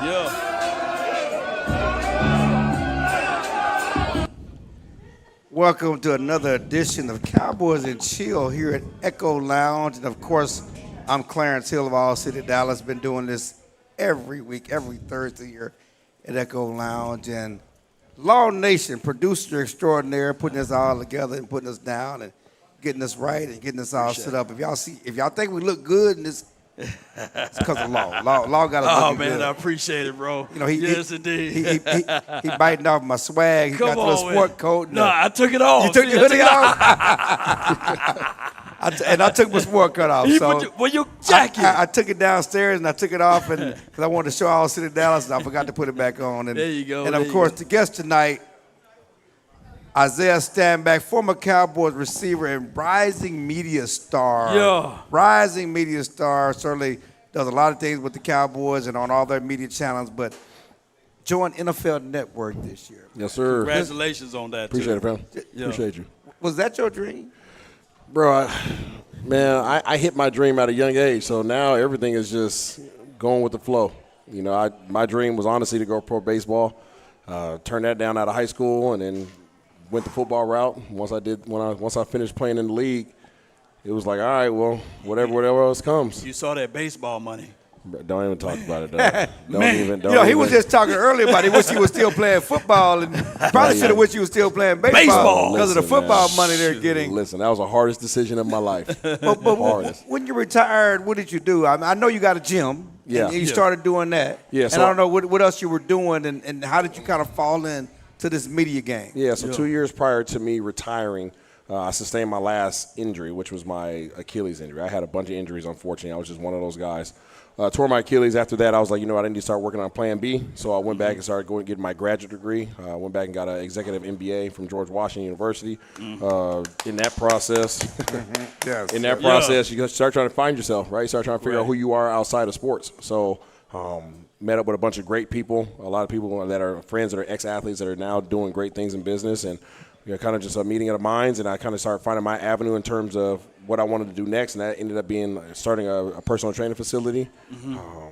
Yeah. Welcome to another edition of Cowboys and Chill here at Echo Lounge. And, of course, I'm Clarence Hill of All City, Dallas. Been doing this every week, every Thursday here at Echo Lounge. And Law Nation, producer extraordinaire, putting us all together and putting us down and getting us right and getting us all set up. If y'all think we look good in this, it's because of Law. Law got us looking good. I appreciate it, bro. You know, yes, indeed. He biting off my swag. He got the sport coat. No, I took it off. You took your hoodie off? I took my sport coat off. Your jacket? I took it downstairs and I took it off because I wanted to show all City Dallas and I forgot to put it back on. And, there you go. And, of course, the guest tonight, Isaiah Stanback, former Cowboys receiver and rising media star. Yeah. Rising media star, certainly does a lot of things with the Cowboys and on all their media channels, but joined NFL Network this year. Yes, sir. Congratulations on that, Appreciate too. it, fam. Yeah. Appreciate you. Was that your dream? Bro, I hit my dream at a young age, so now everything is just going with the flow. You know, my dream was honestly to go pro baseball. Turned that down out of high school and then went the football route. Once I finished playing in the league, it was like, all right, well, whatever else comes. You saw that baseball money. Don't even talk about it, though. He was just talking earlier about he wish he was still playing football and probably should have wished he was still playing baseball because of the football money they're getting. Listen, that was the hardest decision of my life. But when you retired, what did you do? I know you got a gym. Yeah. And you started doing that. Yeah. And I don't know what else you were doing and how did you kind of fall in to this media game? Yeah, so 2 years prior to me retiring, I sustained my last injury, which was my Achilles injury. I had a bunch of injuries, unfortunately. I was just one of those guys. Tore my Achilles. After that, I was like, I need to start working on plan B. So I went back and started going to get my graduate degree. I went back and got an executive MBA from George Washington University. In that process, you start trying to find yourself, right? You start trying to figure out who you are outside of sports. So met up with a bunch of great people, a lot of people that are friends that are ex-athletes that are now doing great things in business. And kind of just a meeting of the minds, and I kind of started finding my avenue in terms of what I wanted to do next, and that ended up being starting a personal training facility.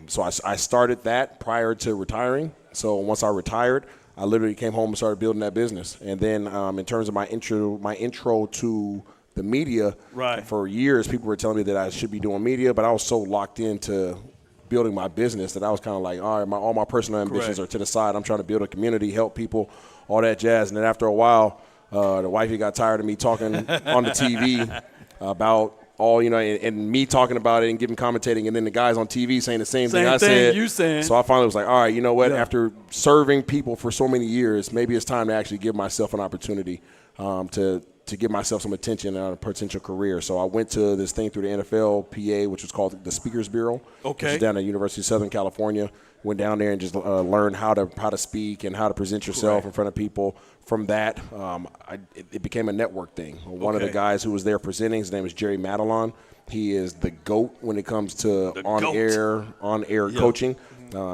So I started that prior to retiring. So once I retired, I literally came home and started building that business. And then in terms of my intro to the media, for years people were telling me that I should be doing media, but I was so locked into building my business that I was kind of like, all right, all my personal ambitions are to the side. I'm trying to build a community, help people, all that jazz. And then after a while, the wifey got tired of me talking on the TV about all, and me talking about it and commentating, and then the guys on TV saying the same thing I said. You saying. So I finally was like, all right, you know what? Yeah. After serving people for so many years, maybe it's time to actually give myself an opportunity to give myself some attention and a potential career. So I went to this thing through the NFL PA, which was called the Speakers Bureau. Okay. Which is down at University of Southern California. Went down there and just learned how to speak and how to present yourself in front of people. From that, it became a network thing. One of the guys who was there presenting, his name is Jerry Madelon. He is the GOAT when it comes to on-air coaching.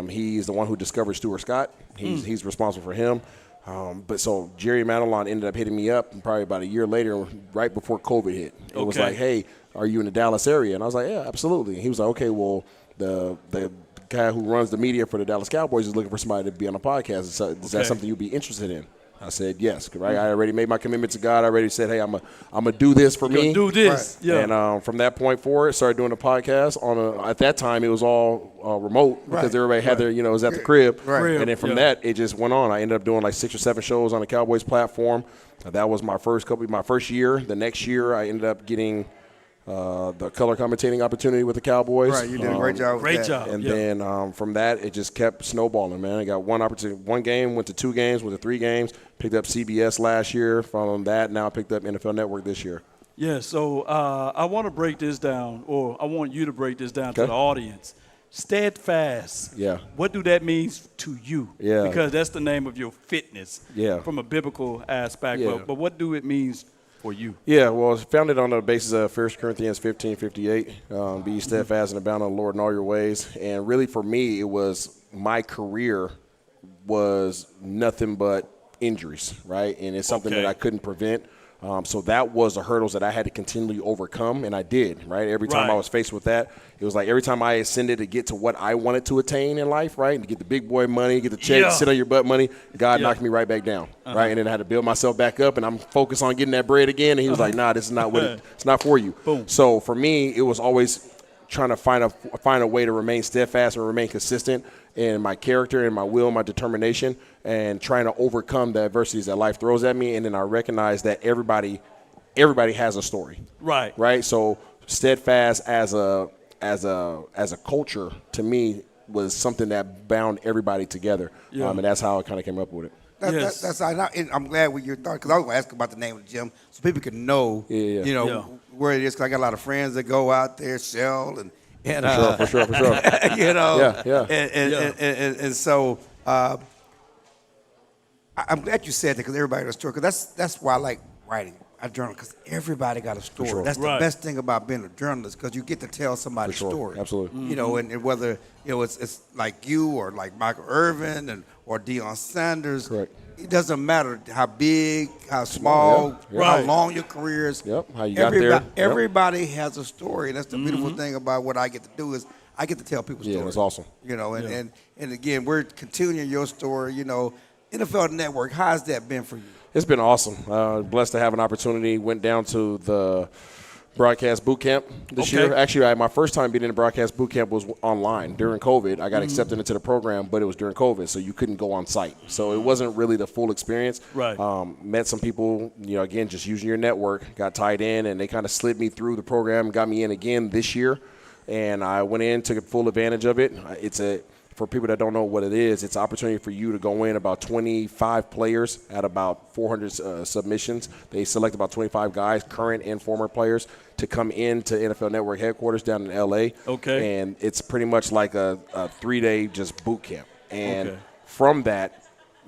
He's the one who discovered Stuart Scott. He's responsible for him. But so Jerry Madelon ended up hitting me up probably about a year later, right before COVID hit. It was like, hey, are you in the Dallas area? And I was like, yeah, absolutely. And he was like, okay, well, the guy who runs the media for the Dallas Cowboys is looking for somebody to be on a podcast. Is that something you'd be interested in? I said yes, right? I already made my commitment to God. I already said, hey, I'm gonna do this for me. Do this, And from that point forward, started doing a podcast at that time it was all remote because everybody had their, it was at the crib. And then from that, it just went on. I ended up doing like 6 or 7 shows on the Cowboys platform. That was my first year. The next year, I ended up getting the color commentating opportunity with the Cowboys. Right, you did a great job with that. And then from that, it just kept snowballing, man. I got one opportunity, one game, went to 2 games, went to 3 games, picked up CBS last year. From that, now I picked up NFL Network this year. Yeah, so I want to break this down, or I want you to break this down to the audience. Steadfast. Yeah. What do that mean to you? Yeah. Because that's the name of your fitness. Yeah. From a biblical aspect. Yeah. But what do it mean for you? Yeah, well, it's founded on the basis of 1 Corinthians 15:58. Be steadfast and abound in the Lord in all your ways. And really for me, it was my career was nothing but injuries, right? And it's something that I couldn't prevent. So that was the hurdles that I had to continually overcome, and I did, right? Every time I was faced with that, it was like every time I ascended to get to what I wanted to attain in life, right, to get the big boy money, get the check, sit on your butt money, God knocked me right back down, right? And then I had to build myself back up, and I'm focused on getting that bread again, and he was like, nah, this is not what it's not for you. Boom. So for me, it was always trying to find a way to remain steadfast and remain consistent in my character and my will, my determination, and trying to overcome the adversities that life throws at me. And then I recognize that everybody has a story. Right. So steadfast as a culture to me was something that bound everybody together. And that's how I kind of came up with it. That's I'm glad with your thought, because I was going to ask about the name of the gym so people can know, where it is. Because I got a lot of friends that go out there, Shell and for sure. And so I'm glad you said that, because everybody got a story. Because that's why I like writing. I journal because everybody got a story. Sure. That's the best thing about being a journalist, because you get to tell somebody's story. Absolutely. And whether it's like you or like Michael Irvin or Deion Sanders. Correct. It doesn't matter how big, how small, how long your career is. How you got there. Everybody has a story. And that's the beautiful thing about what I get to do is I get to tell people's stories. Yeah, that's awesome. And again, we're continuing your story. NFL Network, how's that been for you? It's been awesome. Blessed to have an opportunity. Went down to the broadcast boot camp this year. Actually, my first time being in the broadcast boot camp was online during COVID. I got accepted into the program, but it was during COVID, so you couldn't go on site. So it wasn't really the full experience. Met some people, again, just using your network, got tied in, and they kind of slid me through the program and got me in again this year. And I went in, took full advantage of it. For people that don't know what it is, it's an opportunity for you to go in about 25 players at about 400 submissions. They select about 25 guys, current and former players, to come into NFL Network headquarters down in L.A. And it's pretty much like a 3-day just boot camp. And from that,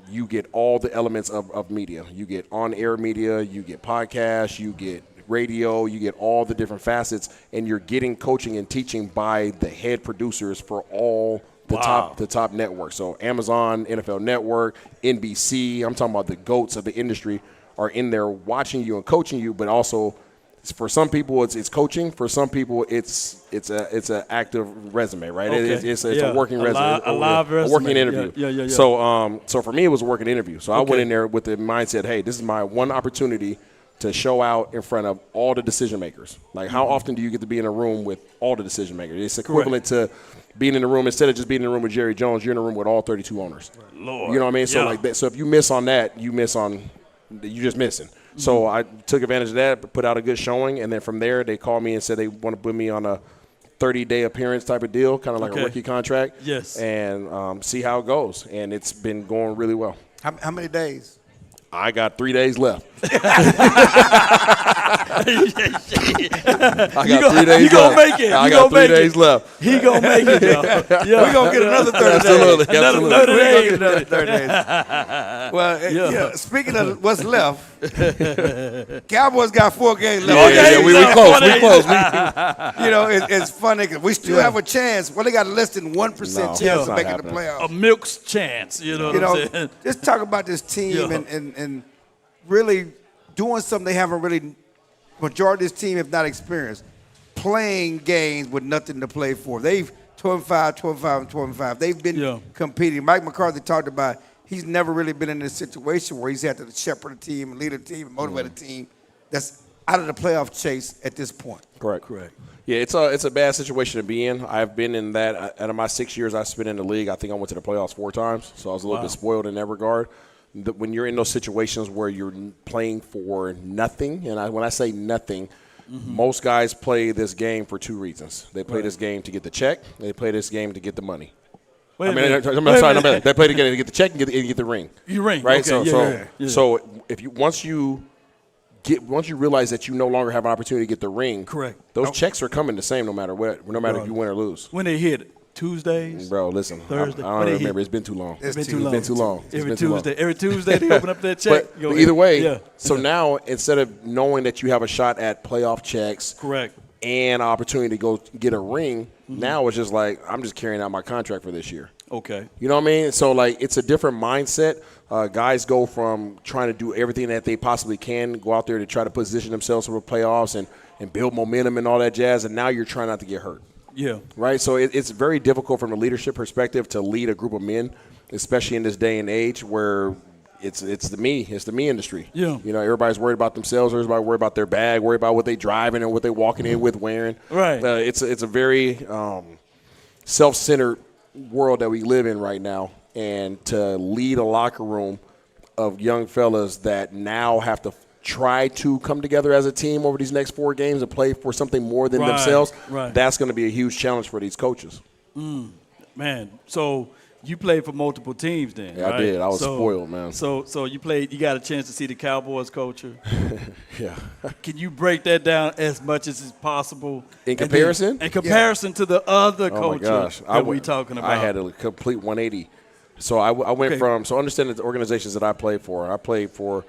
you get all the elements of media. You get on-air media, you get podcasts, you get radio, you get all the different facets, and you're getting coaching and teaching by the head producers for all the top networks. So Amazon, NFL Network, NBC, I'm talking about the GOATs of the industry are in there watching you and coaching you, but also for some people it's coaching. For some people it's an active resume, right? It's a working resume. A live resume. A working interview. Yeah. So for me it was a working interview. So I went in there with the mindset, hey, this is my one opportunity to show out in front of all the decision makers. Like, how often do you get to be in a room with all the decision makers? It's equivalent to being in the room, instead of just being in the room with Jerry Jones, you're in a room with all 32 owners. Lord. You know what I mean? So like that. So if you miss on that, you're just missing. So I took advantage of that, put out a good showing, and then from there they called me and said they want to put me on a 30-day appearance type of deal, kind of like a rookie contract. And see how it goes. And it's been going really well. How many days? I got 3 days left. I got 3 days left. You gonna make it. I got 3 days left. He gonna make it, y'all. We're going to get another 30 days. Another 30 days. Another 30 days. Well, speaking of what's left, Cowboys got 4 games left. We close. It's funny because we still have a chance. Well, they got less than 1% chance of making the playoffs. A milk's chance, what I'm saying? Just talk about this team and really doing something they haven't really, majority of this team have not experienced, playing games with nothing to play for. They've 12-5. They've been competing. Mike McCarthy talked about he's never really been in a situation where he's had to shepherd a team, lead a team, and motivate a team that's out of the playoff chase at this point. Correct. Yeah, it's a bad situation to be in. I've been in that. Out of my 6 years I spent in the league, I think I went to the playoffs 4 times, so I was a little bit spoiled in that regard. When you're in those situations where you're playing for nothing, and when I say nothing, most guys play this game for 2 reasons. They play this game to get the check. They play this game to get the money. They play the game to get the check and get the ring. You ring, right? Okay. So if once you realize that you no longer have an opportunity to get the ring, those checks are coming the same no matter what, no matter if you win or lose. When they hit it. Tuesdays? Bro, listen. Thursday. I don't remember. It's been too long. It's been too long. Every Tuesday they open up that check. But either way, so now instead of knowing that you have a shot at playoff checks and an opportunity to go get a ring, now it's just like I'm just carrying out my contract for this year. Okay. You know what I mean? So, like, it's a different mindset. Guys go from trying to do everything that they possibly can, go out there to try to position themselves for the playoffs and build momentum and all that jazz, and now you're trying not to get hurt. Yeah. Right? So it's very difficult from a leadership perspective to lead a group of men, especially in this day and age where it's the me industry. Yeah. You know, everybody's worried about themselves, everybody's worried about their bag, worried about what they driving and what they walking in with wearing. Right. It's a very self-centered world that we live in right now, and to lead a locker room of young fellas that now have to try to come together as a team over these next 4 games and play for something more than themselves, that's going to be a huge challenge for these coaches. Man, so you played for multiple teams then, Yeah, right? I did. I was spoiled, man. So you got a chance to see the Cowboys culture. Yeah. Can you break that down as much as is possible? In comparison? In comparison to the other culture that we talking about. I had a complete 180. So I went from – so understand the organizations that I played for. I played for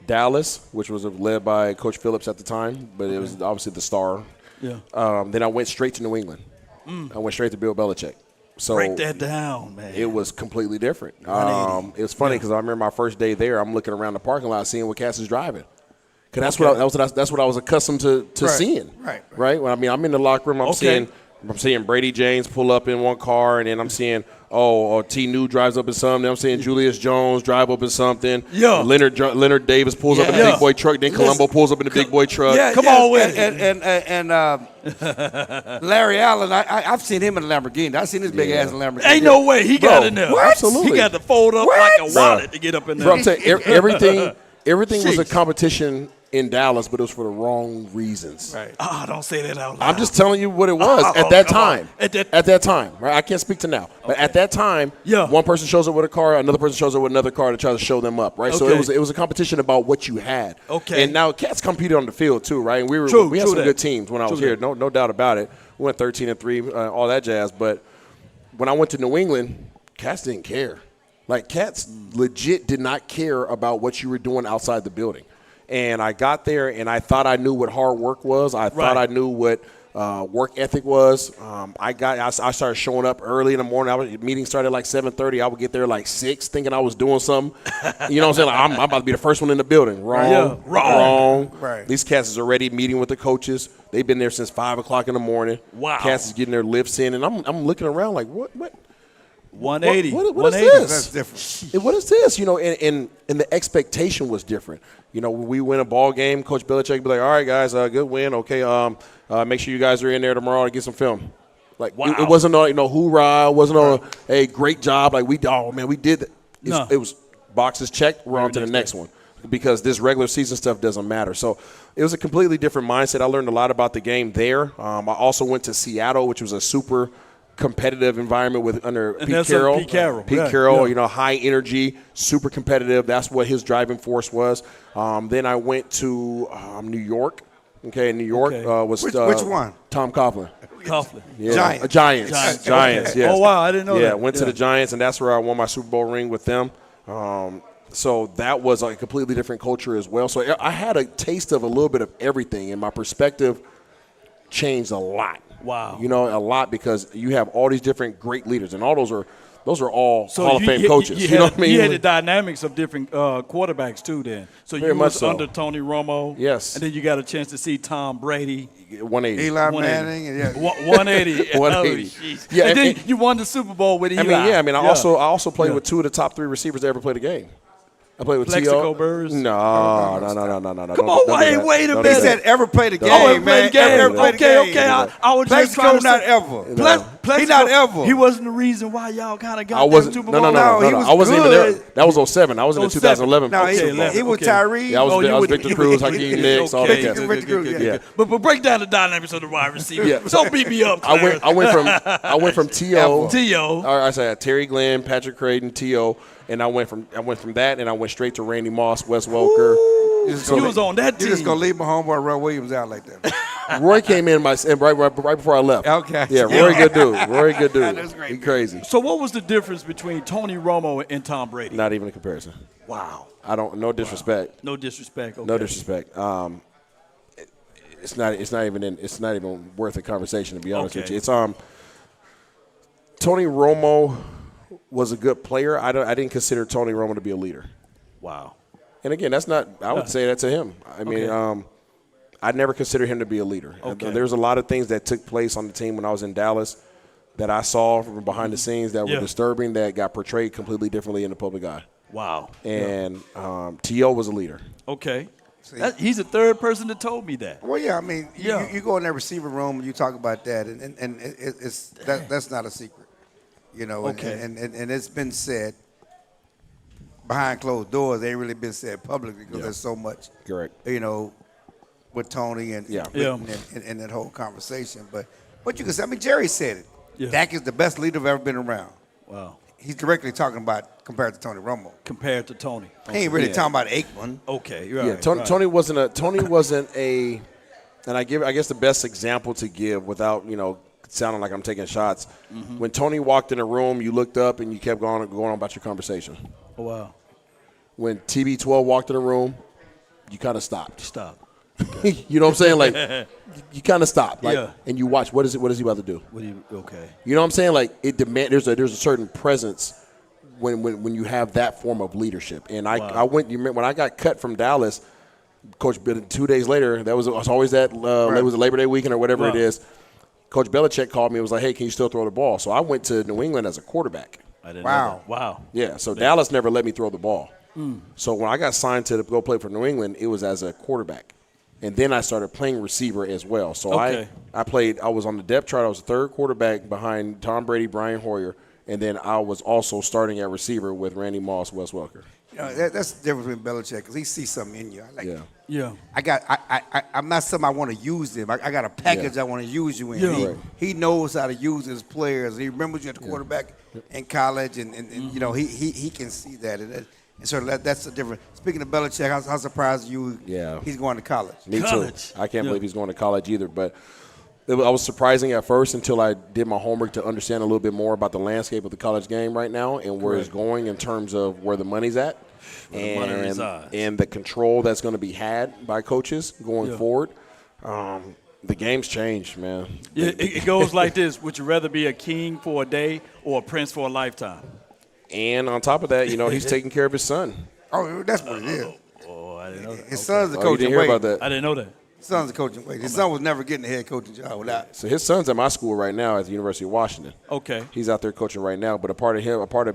Dallas, which was led by Coach Phillips at the time, but it was obviously the star. Yeah. Then I went straight to New England. I went straight to Bill Belichick. So break that down, man. It was completely different. It was funny because I remember my first day there, I'm looking around the parking lot seeing what Cass is driving. Because that's what I was accustomed to seeing. Right. When I'm in the locker room, I'm seeing Brady James pull up in one car, and then I'm seeing T. New drives up in something. Then I'm seeing Julius Jones drive up in something. Yeah. Leonard Davis pulls up in the big boy truck. Then Colombo pulls up in the big boy truck. Yeah, Come on with it. And Larry Allen, I've seen him in a Lamborghini. I've seen his big ass in a Lamborghini. Ain't no way he got in there. What? Absolutely. He got to fold up like a wallet to get up in there. Bro, I'm saying everything was a competition in Dallas, but it was for the wrong reasons. Right. Don't say that out loud. I'm just telling you what it was at that time. At that time, right? I can't speak to now, but at that time, one person shows up with a car, another person shows up with another car to try to show them up, right? So it was a competition about what you had. Okay. And now Cats competed on the field too, right? And we had some good teams when I was here, no doubt about it. We went 13-3, all that jazz. But when I went to New England, Cats didn't care. Like Cats legit did not care about what you were doing outside the building. And I got there, and I thought I knew what hard work was. I thought I knew what work ethic was. I started showing up early in the morning. Meeting started like 7:30. I would get there like 6, thinking I was doing something. You know what I'm saying? Like, I'm about to be the first one in the building. Wrong. Right. These cats is already meeting with the coaches. They've been there since 5 o'clock in the morning. Wow. Cats is getting their lifts in, and I'm looking around like, what? 180. What is this? That's different. What is this? You know, and the expectation was different. You know, when we win a ball game, Coach Belichick would be like, all right, guys, good win. Okay, make sure you guys are in there tomorrow to get some film. Like, it wasn't no hoorah. It wasn't hey, great job. Like, we did that. It was boxes checked. We're on to the next one because this regular season stuff doesn't matter. So it was a completely different mindset. I learned a lot about the game there. I also went to Seattle, which was a super competitive environment under Pete Carroll. Pete Carroll, you know, high energy, super competitive. That's what his driving force was. Then I went to New York. Okay, New York was which one? Tom Coughlin. Yeah. Giants. Yes. Oh wow, I didn't know that. Yeah, went to the Giants, and that's where I won my Super Bowl ring with them. So that was a completely different culture as well. So I had a taste of a little bit of everything, and my perspective changed a lot. Wow. You know, a lot because you have all these different great leaders, and all those are all Hall of Fame coaches. You know what I mean? You had the dynamics of different quarterbacks too then. So you was under Tony Romo. Yes. And then you got a chance to see Tom Brady. 180. Eli Manning. 180. 180. Yeah, and then you won the Super Bowl with Eli. I also played with 2 of the top 3 receivers that ever played a game. I played with Plexico T.O. Burrs? No. Come on, wait a minute. He said ever played a game, man. Okay. I was just trying Plexico to not ever. Plexico, He not ever. He wasn't the reason why y'all kind of got wasn't. that Super Bowl. I wasn't even there. That was 07. I was in the 2011. No, he was Tyree. Yeah, I was Victor Cruz, Hakeem Nicks, all that. Yeah. But break down the dynamics of the wide receiver. Yeah. Don't beat me up. I went from T.O. T.O. I said Terry Glenn, Patrick Creighton, T.O. And I went from that, and I went straight to Randy Moss, Wes Welker. You was on that team. You just gonna leave my homeboy Roy Williams out like that. Roy came in right before I left. Okay. Yeah, Roy good dude. That's great. He crazy. So what was the difference between Tony Romo and Tom Brady? Not even a comparison. Wow. No disrespect. No disrespect. Okay. No disrespect. It's not even worth a conversation, to be honest with you. It's Tony Romo was a good player, I didn't consider Tony Romo to be a leader. Wow. And again, that's not. I would say that to him. I mean, I never considered him to be a leader. Okay. There's a lot of things that took place on the team when I was in Dallas that I saw from behind the scenes that were disturbing, that got portrayed completely differently in the public eye. Wow. And T.O. was a leader. Okay. He's the third person that told me that. Well, yeah, I mean, you go in that receiver room and you talk about that, and that's not a secret, you know. Okay. And it's been said behind closed doors. They ain't really been said publicly because there's so much, Correct. you know, with Tony and and that whole conversation. But what you can say, I mean, Jerry said it. Yeah. Dak is the best leader I've ever been around. Wow. He's directly talking about compared to Tony Romo. Compared to Tony. He ain't really talking about Aikman. Okay. Right, yeah. Tony wasn't a. And I guess the best example to give without sounding like I'm taking shots. Mm-hmm. When Tony walked in a room, you looked up and you kept going on about your conversation. Oh, wow. When TB12 walked in the room, you kind of stopped. Stop. Okay. You know what I'm saying? Like, you kind of stop. Like, and you watch. What is he about to do? Okay. You know what I'm saying? Like, there's a certain presence when you have that form of leadership. And I went. You remember when I got cut from Dallas, Coach Bill, 2 days later, that was always that. It was a Labor Day weekend or whatever it is. Coach Belichick called me and was like, "Hey, can you still throw the ball?" So I went to New England as a quarterback. I didn't know that. Wow. Yeah. So Dallas never let me throw the ball. So when I got signed to go play for New England, it was as a quarterback. And then I started playing receiver as well. So I was on the depth chart. I was the third quarterback behind Tom Brady, Brian Hoyer, and then I was also starting at receiver with Randy Moss, Wes Welker. You know, that's the difference between Belichick because he sees something in you. Yeah. I'm not something I want to use them. I got a package I want to use you in. Yeah. He knows how to use his players. He remembers you at the quarterback in college, and you know he can see that. And so that's the difference. Speaking of Belichick, how surprised you? Yeah. He's going to college. Me too. I can't believe he's going to college either. But I was surprising at first until I did my homework to understand a little bit more about the landscape of the college game right now and where it's going in terms of where the money's at and the control that's going to be had by coaches going forward. The game's changed, man. It goes like this. Would you rather be a king for a day or a prince for a lifetime? And on top of that, he's taking care of his son. Oh, that's what it is. Oh, I didn't know that. His son's the coach. You didn't hear about that? I didn't know that. His son's the coaching way. His son was never getting the head coaching job without. So his son's at my school right now at the University of Washington. Okay. He's out there coaching right now. But a part of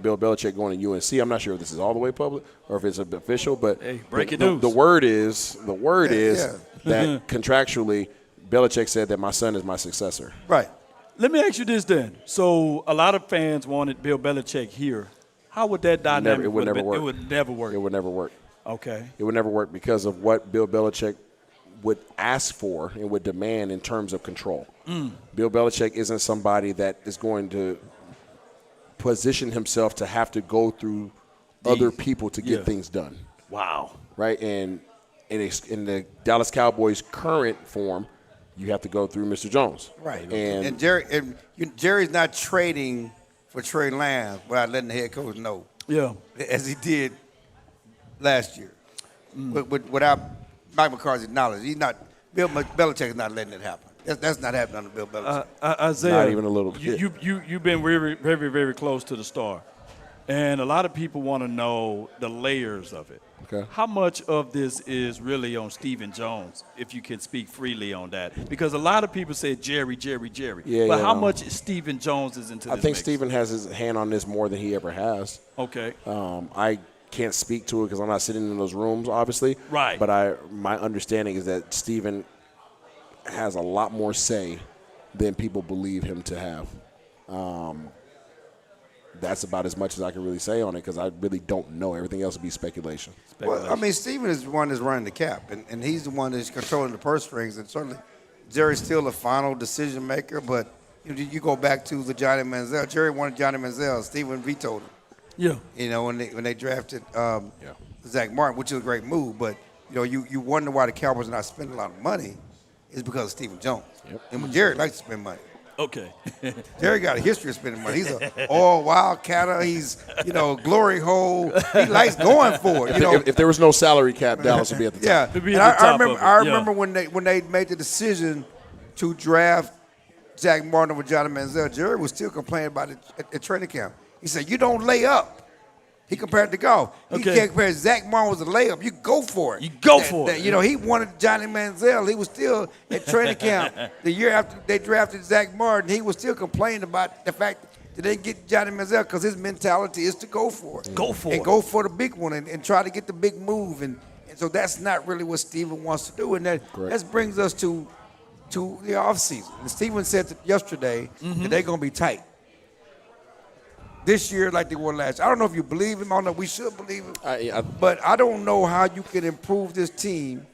Bill Belichick going to UNC, I'm not sure if this is all the way public or if it's official. But breaking news. The word is that contractually, Belichick said that my son is my successor. Right. Let me ask you this then. So a lot of fans wanted Bill Belichick here. How would that dynamic? It would never work. It would never work. It would never work. Okay. It would never work because of what Bill Belichick would ask for and would demand in terms of control. Bill Belichick isn't somebody that is going to position himself to have to go through other people to get things done. Wow. Right? And in the Dallas Cowboys' current form, you have to go through Mr. Jones. Right. And Jerry's not trading for Trey Lance without letting the head coach know. Yeah. As he did last year. Without Mike McCarthy's knowledge. Bill Belichick is not letting it happen. That's not happening under Bill Belichick. Isaiah, not even a little bit. You've been very, very, very close to the star. And a lot of people want to know the layers of it. Okay. How much of this is really on Stephen Jones, if you can speak freely on that? Because a lot of people say Jerry. But how much Stephen Jones is into this I think mix? Stephen has his hand on this more than he ever has. Okay. I can't speak to it because I'm not sitting in those rooms, obviously. Right. But my understanding is that Stephen has a lot more say than people believe him to have. That's about as much as I can really say on it because I really don't know. Everything else would be speculation. Well, I mean, Stephen is the one that's running the cap, and he's the one that's controlling the purse strings. And certainly, Jerry's still the final decision maker. But you go back to the Johnny Manziel. Jerry wanted Johnny Manziel. Stephen vetoed him. Yeah. When they drafted Zach Martin, which is a great move. But you wonder why the Cowboys are not spending a lot of money. It's because of Stephen Jones. Yep. And Jerry likes to spend money. Okay. Jerry got a history of spending money. He's an all wildcatter. He's, glory hole. He likes going for it. If there was no salary cap, Dallas would be at the top. Yeah. I remember when they made the decision to draft Zach Martin over Johnny Manziel, Jerry was still complaining about it at training camp. He said, you don't lay up. He compared it to golf. He can't compare Zach Martin was a layup. You go for it. You go for it. You know, he wanted Johnny Manziel. He was still at training camp the year after they drafted Zach Martin. He was still complaining about the fact that they didn't get Johnny Manziel because his mentality is to go for it. Go for it. And go for the big one and try to get the big move. And so that's not really what Steven wants to do. And that brings us to the offseason. And Steven said yesterday that they're going to be tight. This year like they were last year. I don't know if you believe him. I don't know. We should believe him. But I don't know how you can improve this team.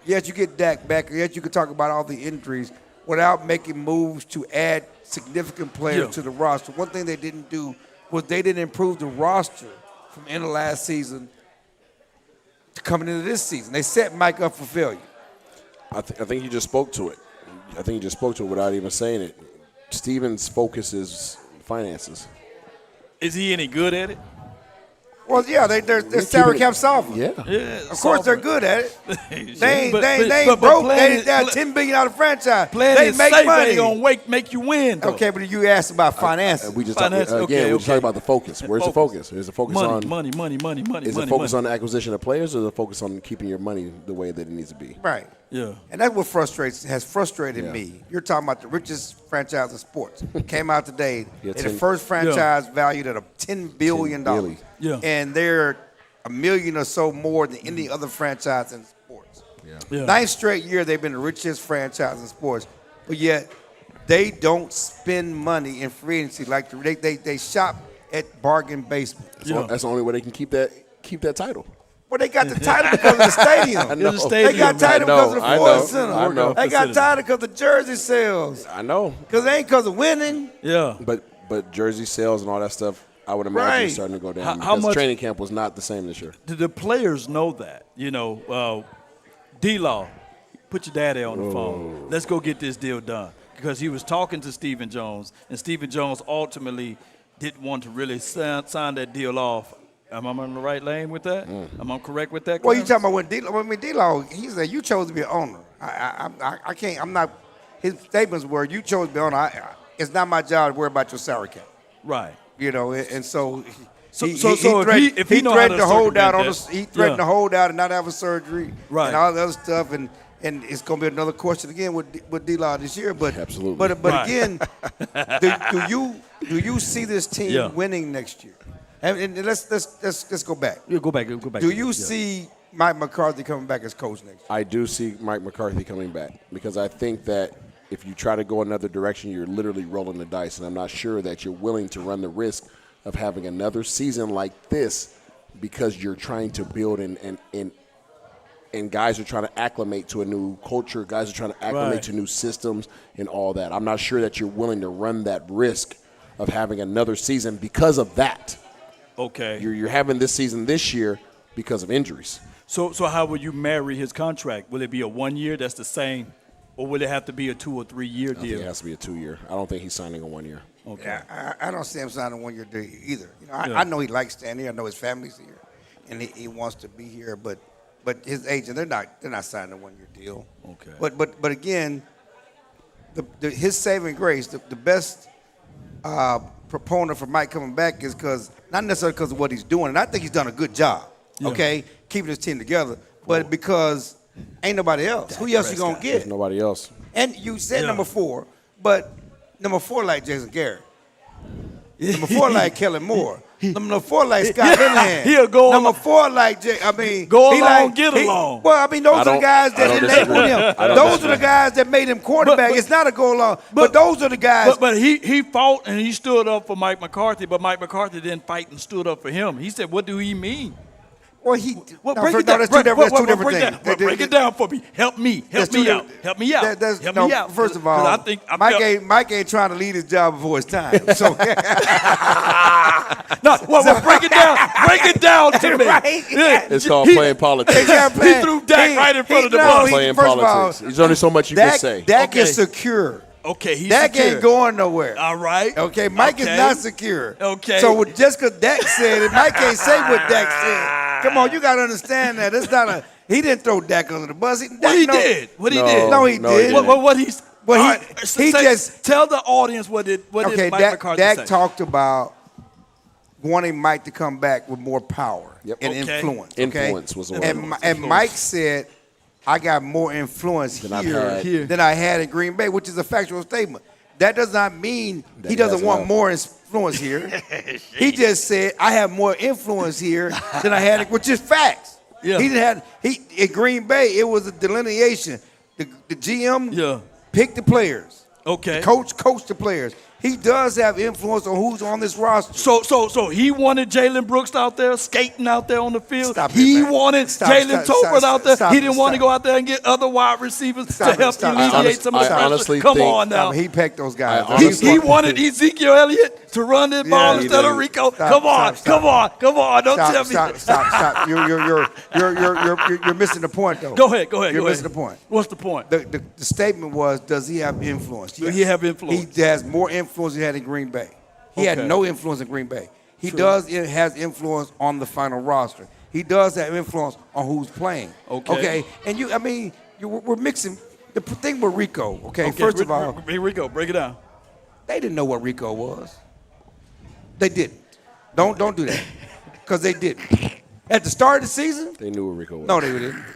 Yes, you get Dak back. Yes, you can talk about all the injuries without making moves to add significant players to the roster. One thing they didn't do was they didn't improve the roster from end of last season to coming into this season. They set Mike up for failure. I think you just spoke to it. I think you just spoke to it without even saying it. Steven's focus is finances. Is he any good at it? Well, yeah, they're salary cap solving. Yeah. Of course they're good at it. They ain't broke. They're a $10 billion franchise. They make safe money. They gonna make you win, though. Okay, but you asked about finances. We just talking about the focus. Where's the focus? Is the focus on money? Is the focus on the acquisition of players, or is the focus on keeping your money the way that it needs to be? Right. Yeah. And that's what has frustrated me. You're talking about the richest franchise in sports. Came out today. They're the first franchise valued at $10 billion. Yeah. And they're $1 million or so more than any other franchise in sports. Yeah. Ninth straight year they've been the richest franchise in sports. But yet they don't spend money in free agency like they shop at bargain basement. That's the only way they can keep that title. Well, they got the title because of the stadium. They got title because of the Ford Center. I know. They got title because of the jersey sales. I know. Because it ain't because of winning. Yeah. But jersey sales and all that stuff, I would imagine, is starting to go down. How much training camp was not the same this year. The players know that. You know, D-Law, put your daddy on the phone. Let's go get this deal done. Because he was talking to Stephen Jones, and Stephen Jones ultimately didn't want to really sign that deal off. Am I on the right lane with that? Am I correct with that? Well, you talking about when D-Law, he said, you chose to be an owner. I can't, I'm not, his statements were, you chose to be an owner. It's not my job to worry about your salary cap. Right. You know, and so he threatened to hold out on he threatened to hold out and not have a surgery right. and all the other stuff, and it's going to be another question again with D-Law this year. But absolutely. But again, do you see this team winning next year? And let's go back. Yeah, go back. Do you see Mike McCarthy coming back as coach next year? I do see Mike McCarthy coming back because I think that if you try to go another direction, you're literally rolling the dice, and I'm not sure that you're willing to run the risk of having another season like this because you're trying to build and guys are trying to acclimate to a new culture. Guys are trying to acclimate to new systems and all that. I'm not sure that you're willing to run that risk of having another season because of that. Okay. You're having this season this year because of injuries. So how will you marry his contract? Will it be a 1 year that's the same, or will it have to be a 2 or 3 year deal? I think it has to be a 2 year. I don't think he's signing a 1 year. Okay. Yeah, I don't see him signing a 1 year deal either. You know, I know he likes staying here. I know his family's here, and he wants to be here. But his agent, they're not signing a 1 year deal. Okay. But again, his saving grace, the best proponent for Mike coming back is not necessarily because of what he's doing, and I think he's done a good job. Yeah. Okay, keeping his team together, but because ain't nobody else. Who else you gonna get? There's nobody else. And you said number 4, but number 4 like Jason Garrett. Number 4 like Kellen Moore. Number 4 like Scott Linehan. He'll go number 4 like go along, get along. Well, I mean, those are the guys that enabled him. Those are the guys that made him quarterback. It's not a go along, but those are the guys. But he fought and he stood up for Mike McCarthy, but Mike McCarthy didn't fight and stood up for him. He said, "What do he mean?" Well, break it down. That's two different things. Break it down for me. Help me out. First of all, Mike ain't trying to lead his job before his time. So break it down. Break it down to me. Right? It's called playing politics. He threw Dak right in front of the bus. Playing politics. There's only so much you can say. Dak is secure. Okay, he's Dak secure. ain't going nowhere. All right. Okay, Mike is not secure. Okay. So just because Dak said it, Mike can't say what Dak said. Come on, you got to understand that. It's not he didn't throw Dak under the bus. He did. No, he did. He just tell the audience what did Mike McCarthy say? Dak talked about wanting Mike to come back with more power and influence. Okay? Influence was the word. And Mike said, I got more influence than I had in Green Bay, which is a factual statement. That does not mean he doesn't want more influence here. He just said, I have more influence here than I had, which is facts. Yeah. In Green Bay, it was a delineation. The GM picked the players. Okay. The coach coached the players. He does have influence on who's on this roster. So he wanted Jalen Brooks out there, skating out there on the field. He wanted Jalen Tolbert out there. He didn't want to go out there and get other wide receivers to help alleviate some of the pressure. Come on now. He picked those guys. He wanted Ezekiel Elliott to run the ball instead of Rico. Come on. Don't tell me. Stop. You're missing the point, though. Go ahead. You're missing the point. What's the point? The statement was, does he have influence? Does he have influence? He has more influence than he had in Green Bay. He had no influence in Green Bay. He has influence on the final roster. He does have influence on who's playing. Okay. And we're mixing the thing with Rico. Okay. First of all, Rico, break it down. They didn't know what Rico was. They didn't. Don't do that, because they didn't. At the start of the season, they knew what Rico was. No, they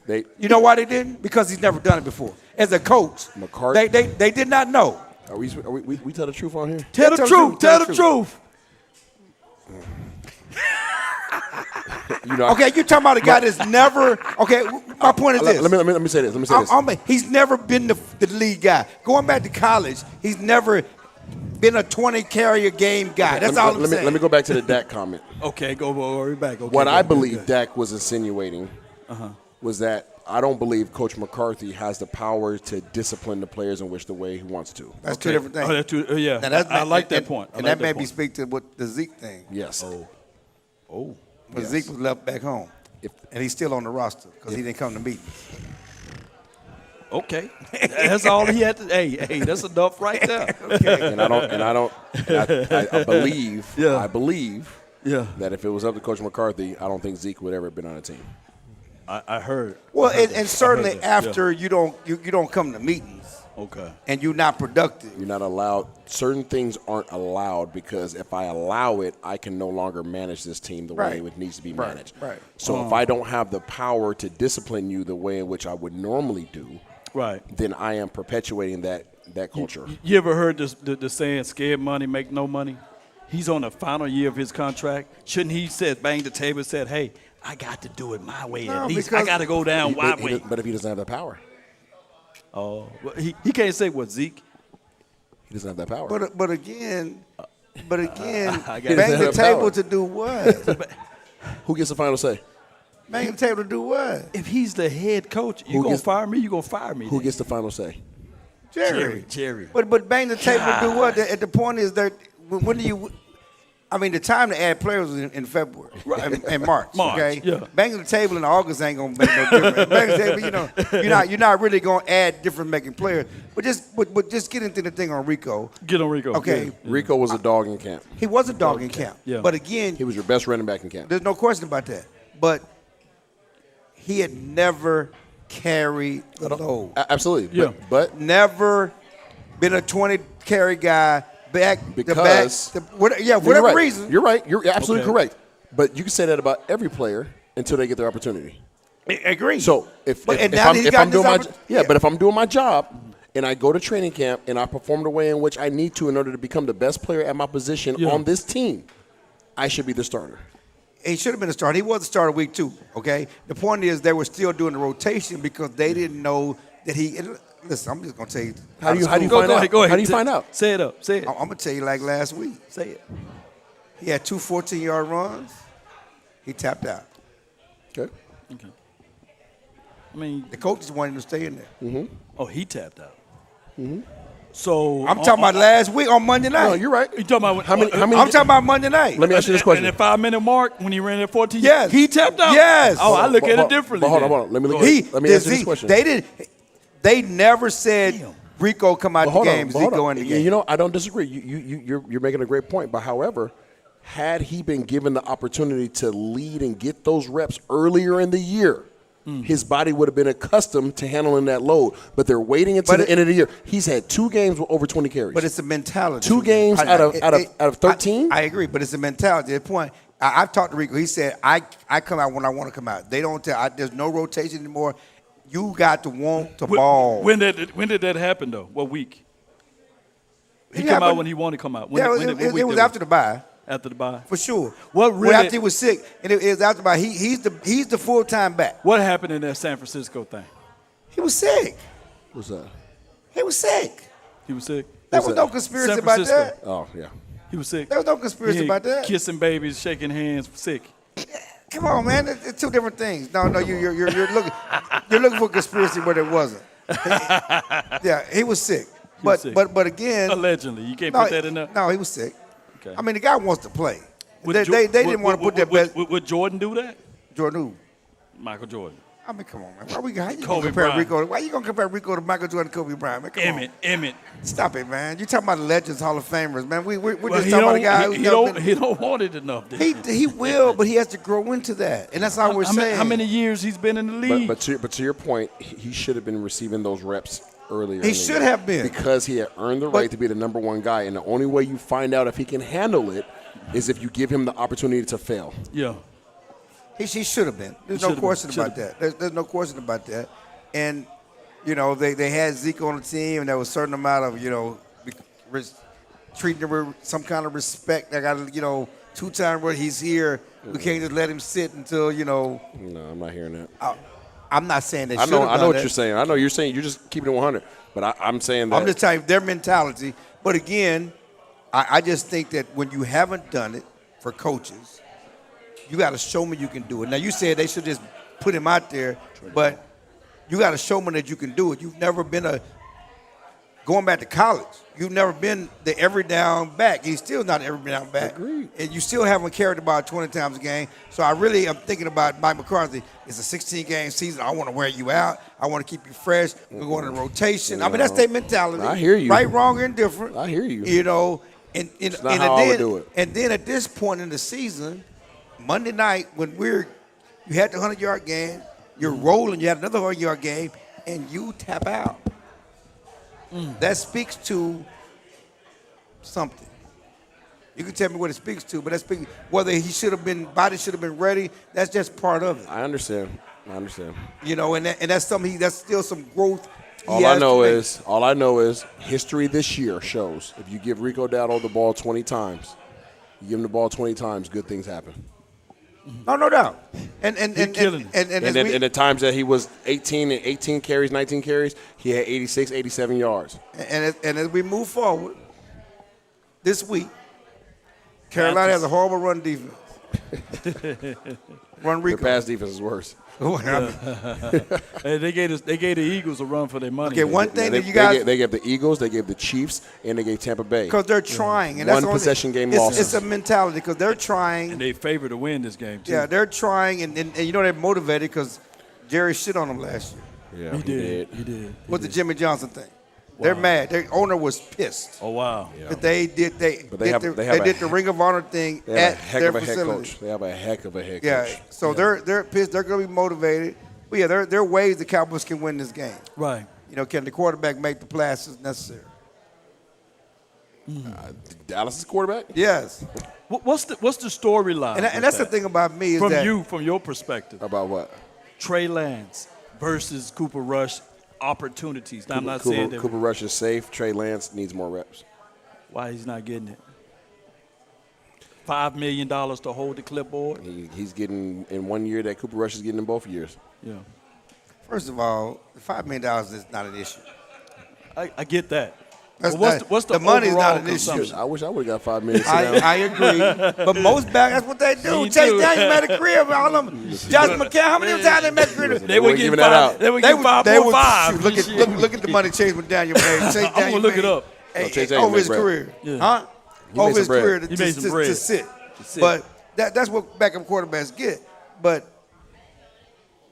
didn't. You know why they didn't? Because he's never done it before. As a coach, they did not know. Are we tell the truth on here? Tell the truth. Tell the truth. Okay, you're talking about a guy that's never. Okay, my point is this. Let me say this. He's never been the lead guy. Going back to college, he's never been a 20-carry a game guy. That's all I'm saying. Let me go back to the Dak comment. Okay, go back. Okay, what I believe Dak was insinuating was that I don't believe Coach McCarthy has the power to discipline the players in which the way he wants to. That's two different things. Oh, that's two, yeah. I like that point. And that made me speak to what the Zeke thing. Yes. But Zeke was left back home, and he's still on the roster because he didn't come to meetings. Okay, that's all he had to. Hey, that's enough right there. Okay. I believe. Yeah. I believe. Yeah. That if it was up to Coach McCarthy, I don't think Zeke would ever have been on the team. I heard. Well, and certainly after you don't come to meetings. Okay. And you're not productive. You're not allowed. Certain things aren't allowed because if I allow it, I can no longer manage this team the way it needs to be managed. Right. So if I don't have the power to discipline you the way in which I would normally do, then I am perpetuating that culture. You ever heard the saying, scared money make no money? He's on the final year of his contract. Shouldn't he bang the table and said, hey, I got to do it my way at least. I got to go down my way. But if he doesn't have the power. Oh, well, he can't say what, Zeke? He doesn't have that power. But again, bang the table to do what? Who gets the final say? Bang the table to do what? If he's the head coach, you going to fire me, you going to fire me. Who gets the final say? Jerry. But bang the table to do what? At the point is that when do you – I mean, the time to add players was in February, in March. Okay, banging the table in August ain't gonna make no difference. Banging the table, you're not really gonna add different making players. But just get into the thing on Rico. Get on Rico. Okay, Rico was a dog in camp. He was a dog in camp. Yeah. But again, he was your best running back in camp. There's no question about that. But he had never carried the load. Absolutely. Yeah. But never been a 20-carry guy. Whatever reason. You're right. You're absolutely correct. But you can say that about every player until they get their opportunity. I agree. So if I'm doing my job and I go to training camp and I perform the way in which I need to in order to become the best player at my position on this team, I should be the starter. He should have been a starter. He was a starter week 2. Okay. The point is they were still doing the rotation because they didn't know that he. Listen, I'm just gonna tell you. How do you find out? Go ahead. How do you find out? Say it up. Say it. I'm gonna tell you like last week. Say it. He had 2 14-yard runs. He tapped out. Okay. I mean, the coaches wanted him to stay in there. Mm-hmm. Oh, he tapped out. Mm-hmm. So I'm talking about last week on Monday night. No, you're right. You talking about how many? I'm talking about Monday night. Let me ask you this question. And the 5-minute mark when he ran at 14. Yes. He tapped out. Yes. Oh, I look at it differently. But hold on. Let me ask you this question. They never said Rico come out the game, Zeke go in the game. You know, I don't disagree. You're making a great point. But however, had he been given the opportunity to lead and get those reps earlier in the year, his body would have been accustomed to handling that load. But they're waiting until the end of the year. He's had 2 games with over 20 carries. But it's a mentality. 2 games out of 13? I agree, but it's a mentality. At the point, I've talked to Rico. He said, I come out when I want to come out. They don't tell. There's no rotation anymore. You got to want to ball. When did that happen, though? What week? He come out when he wanted to come out. It was after the bye. After the bye? For sure. What really, after he was sick, and it was after the bye. He's the full-time back. What happened in that San Francisco thing? He was sick. What's that? He was sick. He was sick? There was no conspiracy about that. Oh, yeah. He was sick? There was no conspiracy about that. Kissing babies, shaking hands, sick. Come on, man. It's 2 different things. No, you're looking for conspiracy, but it wasn't. Yeah, he was sick. But again, allegedly, you can't put that in there. No, he was sick. Okay. I mean, the guy wants to play. They didn't want to put their best. Would Jordan do that? Jordan who? How Jordan. I mean, come on, man. How you gonna compare Bryant. Rico? Why you gonna compare Rico to Michael Jordan, Kobe Bryant? Man, come on. Emmett. Stop it, man. You talking about legends, Hall of Famers, man. We're just talking about a guy who he don't want it enough. He will, but he has to grow into that, and that's all we're saying. How many years he's been in the league? But to your point, he should have been receiving those reps earlier. He should have been, because he had earned the right to be the number 1 guy, and the only way you find out if he can handle it is if you give him the opportunity to fail. Yeah. He should have been. There's no question about that. There's no question about that. And, they had Zeke on the team, and there was a certain amount of, treating him with some kind of respect. I got, 2-time where he's here. We can't just let him sit until, No, I'm not hearing that. I'm not saying they I should have know what you're saying. I know you're saying you're just keeping it 100. But I'm saying that. I'm just telling you their mentality. But again, I just think that when you haven't done it for coaches, you got to show me you can do it. Now, you said they should just put him out there, but you got to show me that you can do it. You've never been going back to college, you've never been the every down back. He's still not every down back. Agreed. And you still haven't carried the ball 20 times a game. So I really am thinking about Mike McCarthy. It's a 16-game season. I want to wear you out. I want to keep you fresh. We're going in rotation. Yeah. I mean, that's their mentality. I hear you. Right, wrong, or indifferent. I hear you. It's not how I would do it. And then at this point in the season, Monday night, when you had the 100-yard game, you're rolling, you had another 100-yard game, and you tap out. That speaks to something. You can tell me what it speaks to, but that speaks whether body should have been ready. That's just part of it. I understand. And that's something. That's still some growth. All I know is history this year shows if you give Rico Dowdle the ball 20 times, you give him the ball 20 times, good things happen. No doubt. And the times that he was 18 carries, 19 carries, he had 86, 87 yards. And as we move forward this week, Carolina has a horrible run defense. Run Rico. Their pass defense is worse. Hey, they gave the Eagles a run for their money. Okay, one thing that you guys they gave the Eagles, they gave the Chiefs, and they gave Tampa Bay because they're trying. And one that's possession game losses. It's a mentality because they're trying. And they favor to win this game too. Yeah, they're trying, and they're motivated because Jerry shit on them last year. Yeah, he did. What's the Jimmy Johnson thing? Wow. They're mad. Their owner was pissed. Oh wow! Yeah. But they did the Ring of Honor thing at their facility. They have a heck of a head coach. Yeah, so they're pissed. They're going to be motivated. But yeah, there are ways the Cowboys can win this game. Right. Can the quarterback make the passes necessary? Dallas' quarterback? Yes. What's the storyline? And that's the thing about me is from your perspective. About what? Trey Lance versus Cooper Rush opportunities. Now, I'm not saying that Cooper Rush is safe. Trey Lance needs more reps. Why he's not getting it? $5 million to hold the clipboard. He's getting in 1 year that Cooper Rush is getting in both years. Yeah. First of all, $5 million is not an issue. I get that. What's the money's not an issue. I wish I would have got $5 million. I agree, but most back that's what they do. Chase Daniel made a career. All them, Josh McCown. How many times they made a career? They would give five. They would give five. Look at the money Chase McDaniel made. I'm gonna look it up. Over his career, huh? Over his career to sit. But that's what backup quarterbacks get. But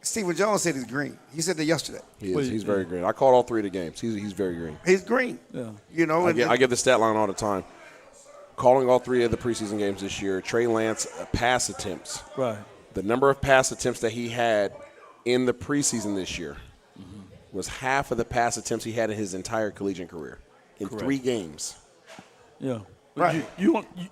Stephen Jones said he's green. He said that yesterday. He's very green. I called all 3 of the games. He's very green. He's green. Yeah. I get the stat line all the time. Calling all 3 of the preseason games this year, Trey Lance pass attempts. Right. The number of pass attempts that he had in the preseason this year was half of the pass attempts he had in his entire collegiate career in 3 games. Yeah. But Right.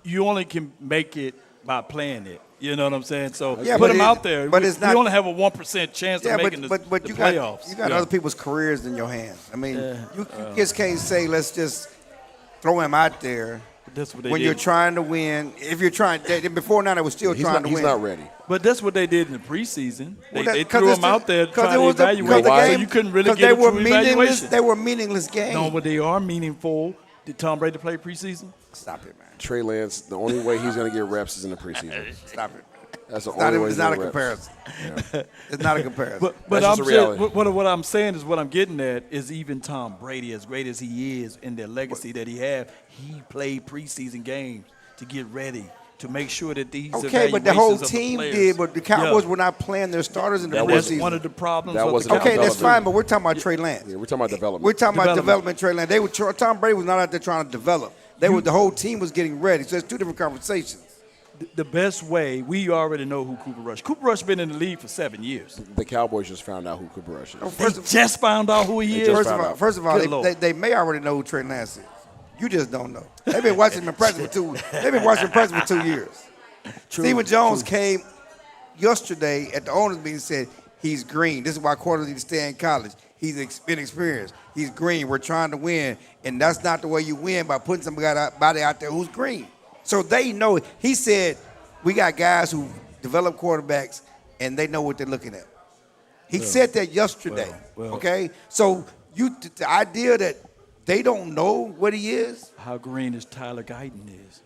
you only can make it by playing it. You know what I'm saying? So Yeah, put but him out there. but it's not- You only have a 1% chance of making the you playoffs. got Yeah. other people's careers in your hands. I mean, you just can't say let's just throw him out there That's what they when did. you're trying to win. If you're trying, before now they were still trying to win. He's not ready. But that's what they did in the preseason. They, Well, they 'cause threw it's him out there because trying it to was evaluate. the So game- you couldn't really 'cause get they a were true meaningless. evaluation. They were meaningless games. No, but they are meaningful. Did Tom Brady play preseason? Stop it, man. Trey Lance, the only way he's going to get reps is in the preseason. Stop it. That's the It's not, only way it's he's not a going to get reps. comparison. It's not a comparison. But That's I'm just a reality. saying, what I'm saying is what I'm getting at is even Tom Brady, as great as he is in the legacy that he had, he played preseason games to get ready to make sure that these Okay, but the whole evaluations of the team players- did, but the Cowboys Yeah. were not playing their starters in the And that's preseason. one of the problems. That with wasn't the Okay, Cowboys. that's fine, but we're talking about Trey Lance. Yeah, we're talking about development. We're talking about Development. development, Trey Lance. They were Tom Brady was not out there trying to develop. The whole team was getting ready. So it's 2 different conversations. The best way, we already know who Cooper Rush. Cooper Rush been in the league for 7 years. The Cowboys just found out who Cooper Rush is. They just found out who he They is. just First of all, Good Lord. they may already know who Trey Lance is. You just don't know. They've been watching him in practice for 2. They've been watching him practice for 2 years. Stephen Jones came yesterday at the owners meeting and said he's green. This is why quarterbacks need to stay in college. He's been experienced. He's green. We're trying to win, and that's not the way you win by putting somebody out there who's green. So they know it. He said we got guys who develop quarterbacks and they know what they're looking at. He said that yesterday. well. Okay, so the idea that they don't know what he is. How green is Tyler Guyton is.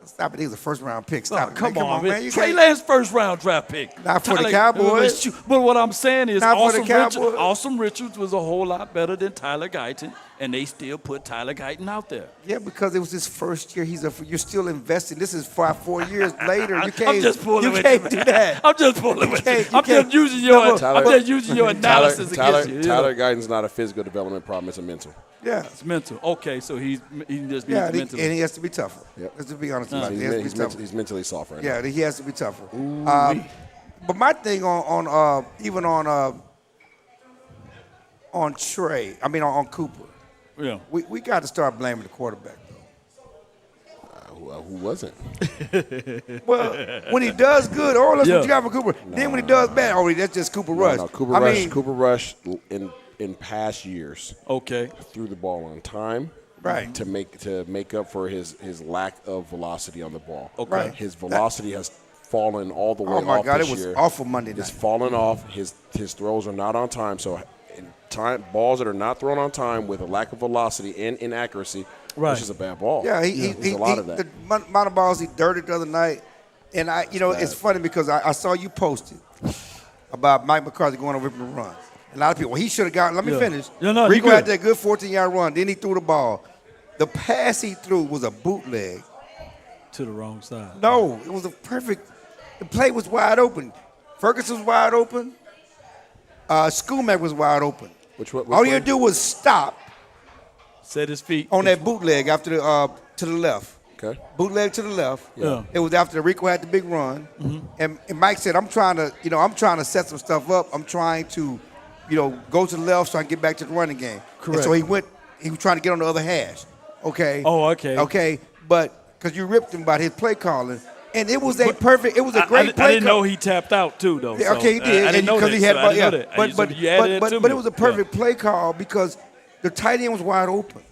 Stop it. He was a first-round pick. Stop it. Come man. on, man. man. You Trey can't- Lance first-round draft pick. Not for the Cowboys. But what I'm saying is Not for the Cowboys. Awesome Richards was a whole lot better than Tyler Guyton, and they still put Tyler Guyton out there. Yeah, because it was his first year. You're still investing. This is 4 years later. You can't. I'm just pulling you with can't you, do man. that. I'm just pulling with you. can't- you I'm can't- just using your Tyler- analysis against you. Tyler Guyton's not a physical development problem. It's a mental. Yeah. It's mental. Okay, so he just be Yeah, and mentally. he has to be tougher. Yep. Let's just be honest about it. He's, He has to be tougher. he's mentally soft right now. Yeah, he has to be tougher. But my thing on Trey, on Cooper, Yeah. we got to start blaming the quarterback. Who wasn't? Well, when he does good, that's Yeah. what you got for Cooper. Then when he does bad, that's just Cooper Rush. No, Cooper Rush in past years Okay. threw the ball on time. Right. To make up for his lack of velocity on the ball. Okay. Right. His velocity has fallen all the way Oh my off God, this it was year. awful Monday night. It's fallen off. His throws are not on time. So balls that are not thrown on time with a lack of velocity and inaccuracy, Right. it's just a bad ball. Yeah, There's a lot of that. The amount of balls he dirted the other night, and it's funny because I saw you posted about Mike McCarthy going over him to run. A lot of people, he should have gotten. Let me Yeah. finish. Yeah, no, you Rico had good. that good 14-yard run. Then he threw the ball. The pass he threw was a bootleg. To the wrong side. No, it was a perfect. The play was wide open. Ferguson was wide open. Schoolmack was wide open. Which All he play? had to do was stop Set his feet. on that bootleg after to the left. Okay. Bootleg to the left. Yeah. It was after Rico had the big run, and Mike said, "I'm trying to set some stuff up. I'm trying to, go to the left so I can get back to the running game." Correct. And so he went. He was trying to get on the other hash. Okay. Oh, okay. Okay, but because you ripped him about his play calling, and it was a great I play. didn't know he tapped out too, though. Yeah, okay, he so, did. I didn't know because that. he had, so I didn't know that. but it was a perfect play call because the tight end was wide open.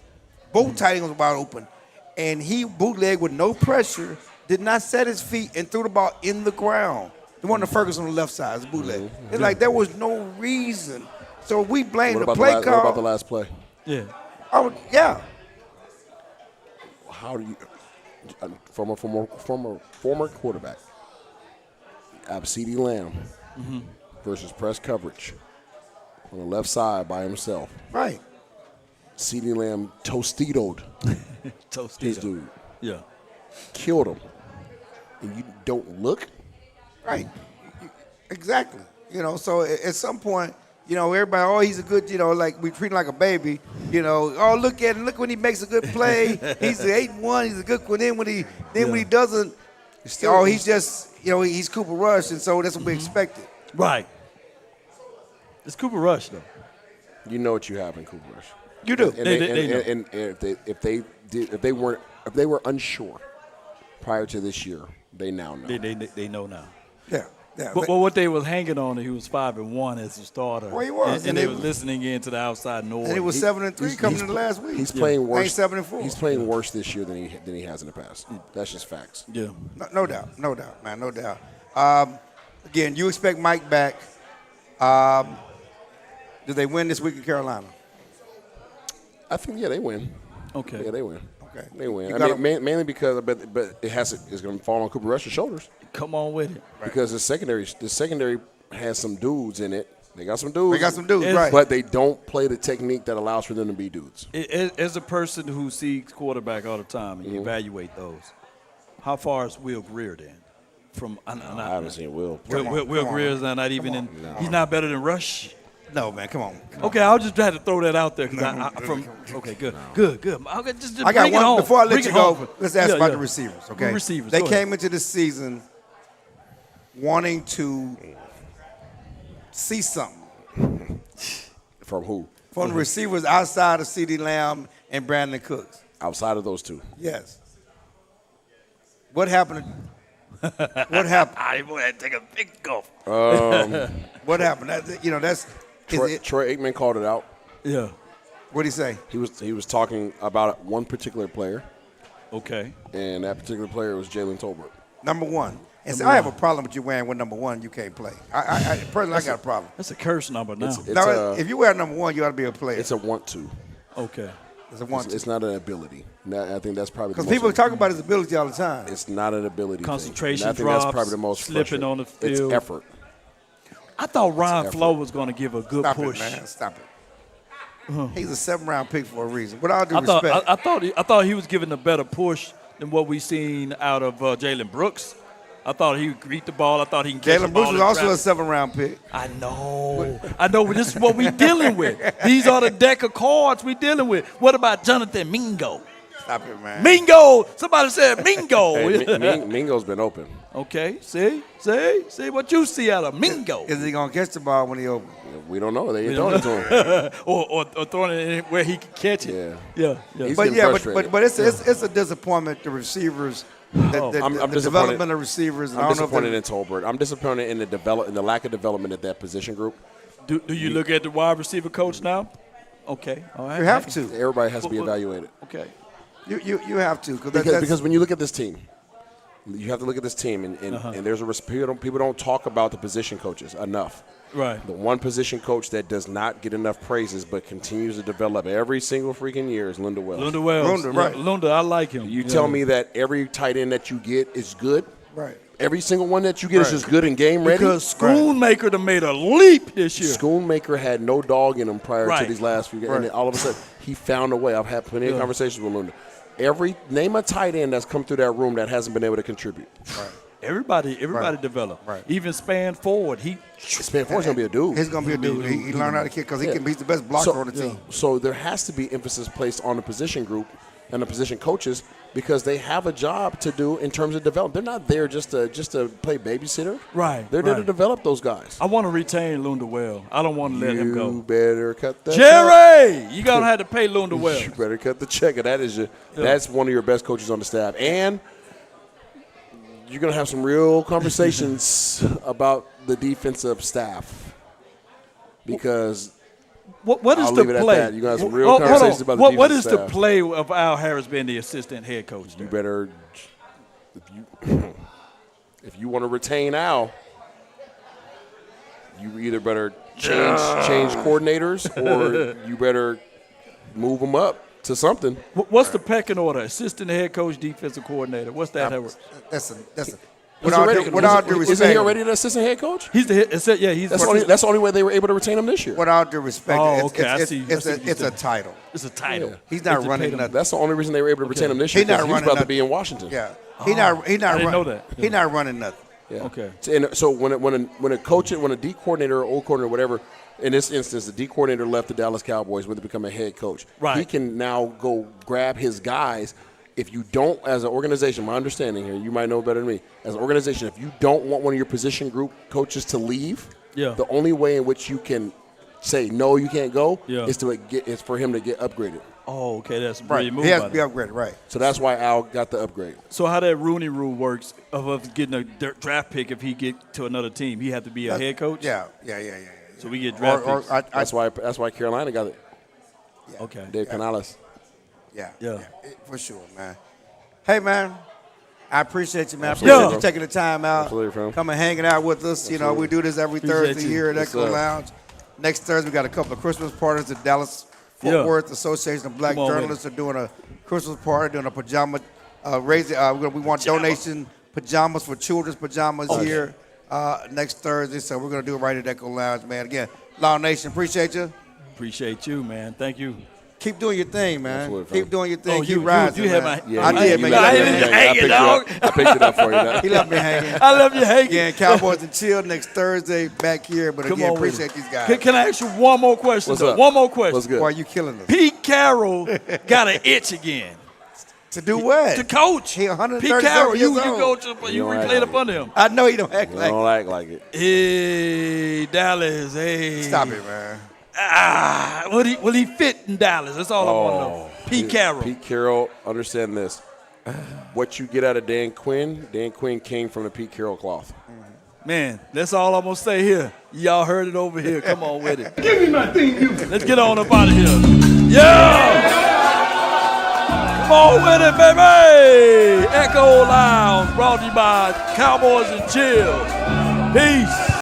Both tight ends was wide open, and he bootleg with no pressure, did not set his feet, and threw the ball in the ground. The one to Ferguson on the left side is bootleg. It's like there was no reason. So we blame What the about play what call. about the last play? Yeah. Yeah. How do you, from a former quarterback, CeeDee Lamb versus press coverage on the left side by himself. Right. CeeDee Lamb Tostito'd his dude, Yeah. killed him, and you don't look. Right. Exactly. So at some point, everybody, he's a good, like we treat him like a baby, look at him, look when he makes a good play. He's an 8-1, he's a good one. Then when he doesn't, he's just, he's Cooper Rush, and so that's what we expected. Right. It's Cooper Rush, though. You know what you have in Cooper Rush. You do. And if they were unsure prior to this year, they now know. They know now. Yeah. Yeah. But what they was hanging on, he was 5-1 as a starter. Well, he was. And they was listening in to the outside noise. And he was 7-3 coming into last week. He's playing worse. 7-4. He's playing worse this year than he has in the past. That's just facts. Yeah. No doubt, man, no doubt. Again, you expect Mike back. Do they win this week in Carolina? I think they win. Okay. Yeah, they win. Okay. They win. I mean, mainly because, but it's going to fall on Cooper Rush's shoulders. Come on with it. Right. Because the secondary has some dudes in it. They got some dudes. Right. But they don't play the technique that allows for them to be dudes. As a person who sees quarterback all the time and you evaluate those, how far is Will Greer then? I haven't seen Will. Will Greer's not even in. No. He's not better than Rush. No, man, come on. Okay, I'll just try to throw that out there. Okay, good. I got one. Before I let you go, home. let's ask about the receivers, okay? The receivers. They came into this season wanting to see something. From who? From the receivers outside of CeeDee Lamb and Brandon Cooks. Outside of those two. Yes. What happened? What happened? I had to take a big gulp. What happened? That's Troy Aikman called it out. Yeah. What'd he say? He was talking about one particular player. Okay. And that particular player was Jalen Tolbert. Number one. And so I have a problem with you wearing with number one. You can't play. I personally, I got a problem. That's a curse number now. If you wear number one, you ought to be a player. It's a want to. Okay. It's a want to. It's not an ability. I think that's probably because people talk about his ability all the time. It's not an ability. Concentration thing. I think drops. That's probably the most slipping on the field. It's effort. I thought Ryan Flo was going to give a good push. Stop it, man. Stop it. He's a 7th-round pick for a reason. With all due respect. I thought he was giving a better push than what we seen out of Jalen Brooks. I thought he would greet the ball. I thought he can catch the ball. Jalen Brooks was also a 7th-round pick. I know. This is what we're dealing with. These are the deck of cards we're dealing with. What about Jonathan Mingo? Stop it, man. Mingo! Somebody said Mingo. Hey, Mingo's been open. Okay, see what you see out of Mingo. Is he gonna catch the ball when he open? We don't know. They ain't throwing it to him. or throwing it where he can catch it. Yeah. But it's a disappointment. The receivers, the development of receivers. I'm disappointed in Tolbert. I'm disappointed in the lack of development at that position group. Do you look at the wide receiver coach now? Okay, all right. You have to. Everybody has to be evaluated. Okay. You have to because when you look at this team, you have to look at this team, and there's a people don't talk about the position coaches enough. Right. The one position coach that does not get enough praises but continues to develop every single freaking year is Lunda Wells. Lunda, I like him. You tell me that every tight end that you get is good? Right. Every single one that you get is just good and game ready? Because Schoonmaker done made a leap this year. Schoonmaker had no dog in him prior to these last few games. And then all of a sudden, he found a way. I've had plenty of conversations with Lunda. Name a tight end that's come through that room that hasn't been able to contribute. Right. Everybody developed. Right. Even Span Forward. Span Forward's going to be a dude. He's going to be a dude. He learned how to kick because he's the best blocker on the team. So there has to be emphasis placed on the position group and the position coaches because they have a job to do in terms of development. They're not there just to play babysitter. Right. They're there to develop those guys. I want to retain Lunda Well. I don't want to let him go. You better cut the Jerry! You going to have to pay Lunda Well. You better cut the check. That's one of your best coaches on the staff. And you're going to have some real conversations about the defensive staff because what is I'll the play? play? You're going to have some real conversations about the defensive What is staff. the play of Al Harris being the assistant head coach? You better if you want to retain Al, you either better change coordinators or you better move them up to something. What's the pecking order? Assistant head coach, defensive coordinator. What's that? That's a. With all due respect, isn't he already the assistant head coach? He's the head. Yeah, he's. That's the only way they were able to retain him this year. With all due respect, it's a title. It's a title. Yeah. He's not running nothing. That's the only reason they were able to retain him this year. He's about to be in Washington. Yeah, he's not. I didn't know that. He's not running nothing. Yeah. Okay. And so when a D coordinator or O coordinator or whatever, in this instance, the D coordinator left the Dallas Cowboys when they become a head coach. Right. He can now go grab his guys. If you don't, as an organization, my understanding here, you might know better than me. As an organization, if you don't want one of your position group coaches to leave, the only way in which you can say no, you can't go. Yeah. It's for him to get upgraded. Oh, okay, that's a brilliant move. He has by to be them. upgraded, right? So that's why Al got the upgrade. So how that Rooney Rule works of us getting a draft pick if he get to another team, he have to be a head coach. Yeah. So we get draft picks. That's why Carolina got it. Okay. Dave Canales. Yeah, Yeah. for sure, man. Hey, man, I appreciate you, man. I Absolutely, appreciate bro. you taking the time out, Absolutely, bro. coming hanging out with us. You know, we do this every Appreciate Thursday you. here at Yes, Echo sir. Lounge. Next Thursday, we got a couple of Christmas parties at Dallas Fort Yeah. Worth Association of Black Come on with Journalists are doing a Christmas party, doing a pajama we want donation pajamas for children's pajamas here next Thursday. So we're going to do it right at Echo Lounge, man. Again, Law Nation, appreciate you. Appreciate you, man. Thank you. Keep doing your thing, man. Absolutely, Keep doing your thing. Oh, Keep you rising, had man. my- I did, man. You left You me left me hanging, dog. I picked it up for you. Now. He left me hanging. I love you, Hank. Again, Cowboys and Chill next Thursday back here. But Come again, on with appreciate it. these guys. Can I ask you one more question? What's though? up? One more question. What's good? Why are you killing us? Pete Carroll got an itch again. To do what? To coach. He 137 Pete Carroll, you years old. coach, you don't act replayed like up under him. I know he don't act You like don't act like it. Hey, Dallas. Hey. Stop it, man. Will he fit in Dallas? That's all I want to know. Pete Carroll. Pete Carroll, understand this. What you get out of Dan Quinn came from the Pete Carroll cloth. Man, that's all I'm going to say here. Y'all heard it over here. Come on with it. Give me my theme music. Let's get on up out of here. Yeah! Come on with it, baby! Echo Lounge brought to you by Cowboys and Chill. Peace.